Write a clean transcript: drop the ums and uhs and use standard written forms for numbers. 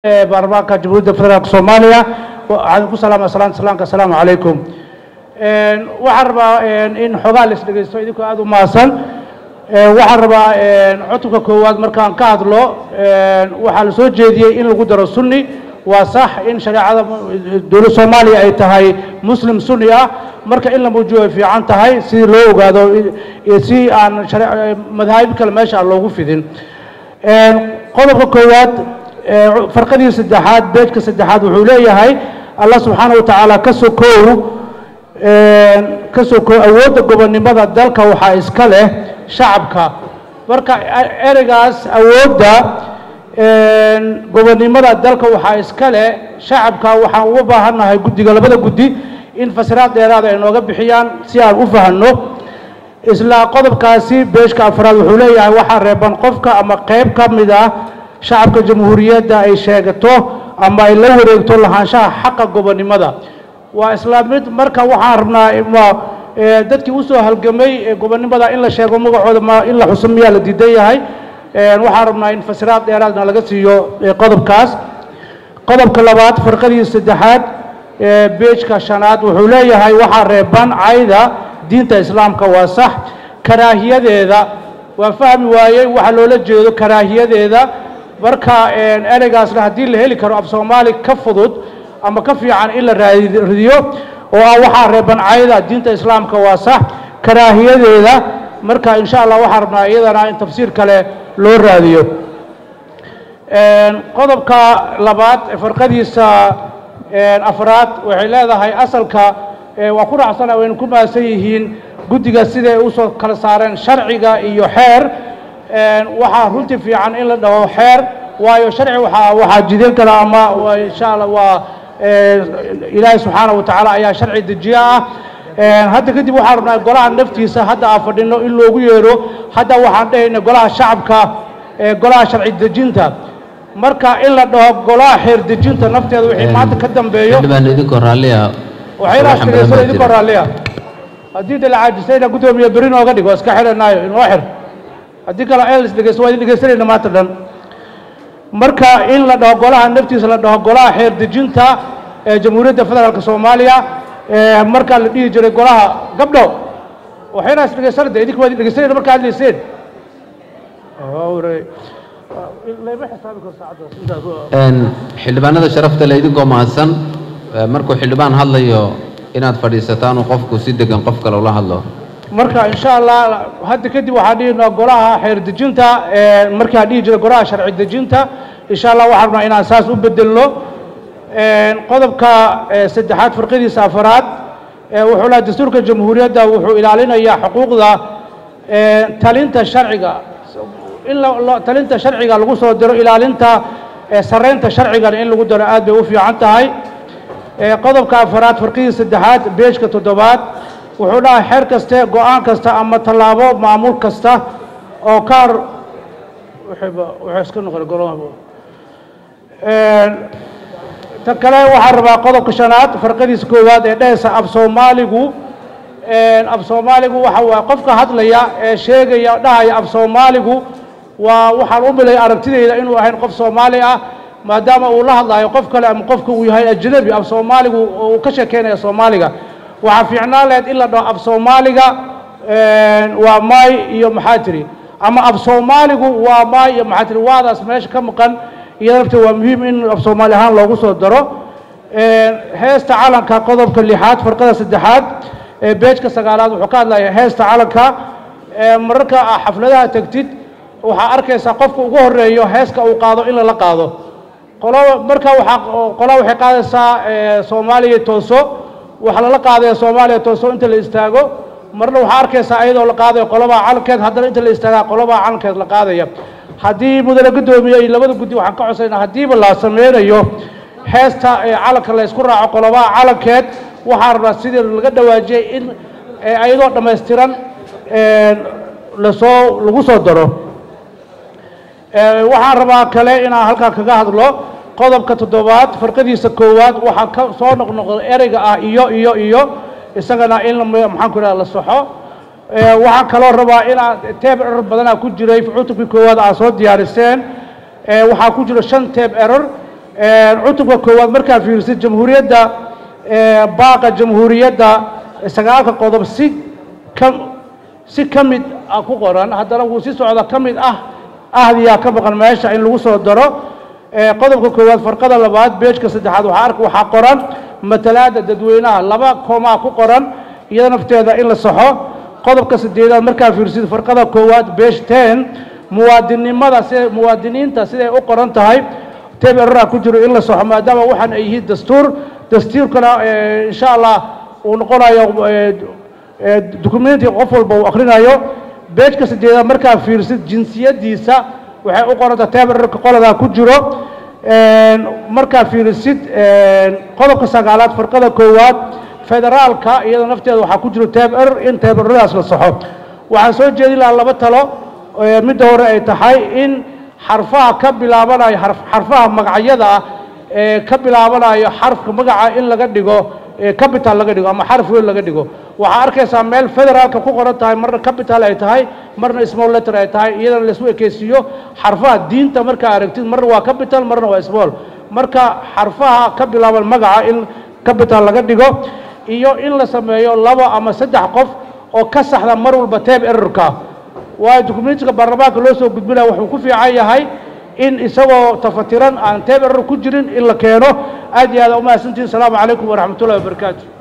برنامج جمهورية فدرالية Soomaaliya waxaan ku salaamayaa assalaamu calaykum waxaan rabaa in xogaa la isdhageysto idinku aad u maasan waxaan rabaa cutubka koowaad markaan ka hadlo waxaa la soo jeediyay in lagu daro sunni waa sax in shariicada dawladda Soomaaliya ay tahay muslim sunni ah marka in la muujiyo fiican tahay si loo ogaado si aan madhaahib kale meesha loogu fidin qodobka koowaad فرقدي سدحات بيت كسدحات وحوليه هاي الله سبحانه وتعالى كسوكو أود قبل نبض الدلك وحا إسكاله شعبك بركة إرجاس أود قبل نبض الدلك وحا إسكاله شعبك وحا وبهنا هاي جدي قال بدأ جدي إن فسرات هذا إنه قبل حيان سيار وفهنه إسلا قضب كاسي بيش كأفراد وحوليه هاي وحا ربان قفك أما قيب كمدا shacabka jamhuuriyadda ay sheegato ama ay la wareegto lahaanshaha xaqqa gobonimada waa islaamid marka waxaan rabnaa dadkii u soo halgamay gobonimada in la sheego magacooda ma in la xusumiyaa la diidan yahay waxaan rabnaa in fasiraad dheeraadna laga siiyo qodobkaas qodobka labaad farqadii saddexaad beejka shanaad wuxuu leeyahay waxa reeban cayda diinta islaamka waa sax karaahiyadeeda waa fahmi waayay waxa loola jeedo karaahiyadeeda marka ereygaasna haddii la heli karo af Soomaali ka fudud ama ka fiican in la raadiyo oo waxa reeban cayda diinta islaamka waa sax karaahiyadeeda marka insha Allah waxa rabnaa iyadana in tafsiir kale loo raadiyo qodobka labaad farqadiisa afraad waxay leedahay asalka waa ku raacsan oo ku maasan yihiin guddiga sida ay u soo kala saareen sharciga iyo xeer waxaa runtii fiican in la dhaho xeer waayo sharci waxa jidin kara ama insha Allah waa ilaahay subhanahu wa ta'ala ayaa sharci dejiya hadda kadib waxaan rabnaa golaha naftiisa hadda aan fadhino in loogu yeero hadda waxaan dhahaynaa golaha shacabka golaha sharci dejinta marka in la dhaho golaha xeer dejinta nafteeda wixii maanta ka dambeeyo xildhibaan idinku raaliya waxay raashay idinku raaliya haddii la caajisayna gudoomiye bari nooga dhigo iska xiranayo inoo xir haddii kale eelis dhageysto waa dhageysanayna maanta dhan marka in la dhaho golaha naftiisa la dhaho golaha xeer dejinta ee jamhuuriyadda federaalka Soomaaliya marka la dhihi jiray golaha gabdho waxayna is dhageysanayeen idinku waa dhageysanayeen marka aad leeseen xildhibaanada sharafta leh idinkoo mahadsan markuu xildhibaan hadlayo inaad fadhiisataan oo qofku si degan qof kale ula hadlo marka insha Allah hadda kadib waxaan dhignaa golaha xeer dejinta marka dhihi jiray golaha sharci dejinta insha Allah waxaan rabnaa inaan saas u bedelno qodobka saddexaad farqadiisa afraad wuxuu la dastuurka jamhuuriyadda wuxuu ilaalinayaa xuquuqda talinta sharciga in talinta sharciga lagu soo diro ilaalinta sareynta sharciga in lagu daro aad bay u fiican tahay qodobka afraad farqadiisa saddexaad beejka toddobaad wuxuu dhahay xeer kasta go'aan kasta ama talaabo maamul kasta oo kaar wuxuu iska noqon golaha ta kale waxaan rabaa qodobka shanaad farqadiisa koowaad ee dhaysa af Soomaaligu waxa waa qofka hadlaya ee sheegaya dhahaya af Soomaaligu waa waxaan u bilay aragtidayda inuu ahayn qof Soomaali ah maadaama uu la hadlayo qof kale ama qofka uu yahay ajnabi af Soomaaligu oo ka sheekeynaya Soomaaliga waxa fiicnaan lahayd in la dhaho af Soomaaliga waa maay iyo maxaa tiri ama af Soomaaligu waa maay iyo maxaa tiri waadaas meesha ka maqan iyo rabta waa muhiim in af Soomaali ahaan loogu soo daro heesta calanka qodobka lixaad farqada saddexaad beejka sagaalaad wuxuu ka hadlayaa heesta calanka mararka xafladaha tagtid waxaa arkaysaa qofka ugu horeeyo heeska uu qaado in la qaado marka waxay qaadaysaa Soomaaliya tooso waxa la qaaday Soomaaliya tooso inta la istaago marna waxa arkaysaa ayadoo la qaaday qoloba calankeed haddana inta la istaaga qoloba calankeed la qaadaya haddii mudane gudoomiye labada guddi waxaan ka codsanaynaa hadiiba la sameeyo heesta calanka la isku raaco qoloba calankeed waxaa rabaa sidii laga dhawaajiyay in ayadoo dhameystiran lagu soo daro waxaan rabaa kale inaan halkaa kaga hadlo qodobka toddobaad farqadiisa koowaad waxa ka soo noqnoqdo ereyga ah iyo isagana in maxaan ku la saxo waxaan kaloo rabaa inaan teeb error badan ku jiray cutubkii koowaad aan soo diyaariseen waxaa ku jira 5 teeb error cutubka koowaad markaa fiirisid jamhuuriyadda baaqa jamhuuriyadda sagaalka qodob si ka mid ah ku qoran haddana wuu si socda ka mid ah ahdiyaa ka maqan meesha in lagu soo daro qodobka koowaad farqada labaad beejka saddexaad waxaa qoran matalaadda dadweynaha 2 koomaa ku qoran iyada nafteeda in la saxo qodobka sadeedaad markaa fiirsid farqada koowaad beej 10 muwaadiniinta siday u qoran tahay teeb error ku jiro in la saxo maadaama waxaan ay yihiin dastuurkana insha Allah uu noqonayo document qof walba uu akhrinayo beejka sadeedaad markaa fiirsid jinsiyadiisa waxay u qoran tahay teeb error qolada ku jiro markaa fiirisid qodobka sagaalaad farqada koowaad federaalka iyada nafteeda waxaa ku jiro teeb error in teeb errordaas la saxo waxaan soo jeedin lahaa 2 talo midda hore ay tahay in xarfaha ka bilaabanayo xarfaha magacyada ka bilaabanayo xarfka magaca in laga dhigo capital laga dhigo ama xarf weyn laga dhigo waxa arkaysaa meel federaalka ku qoran tahay marna capital ay tahay marna small letter ay tahay iyadana la isku ekeysiyo xarfaha diinta marka aragtid marna waa capital marna waa small marka xarfaha ka bilaaban magaca in capital laga dhigo iyo in la sameeyo 2 ama 3 qof oo ka saxda mar walba teeb errorka waa dokumentiga baarlamaanka loo soo gudbinaa wuxuu ku fiican yahay in isagoo tafatiran aan teeb error ku jirin in la keeno aad iyo aad u mahadsantihiin. Assalaamu calaykum waraxmatullaahi wabarakaatuh.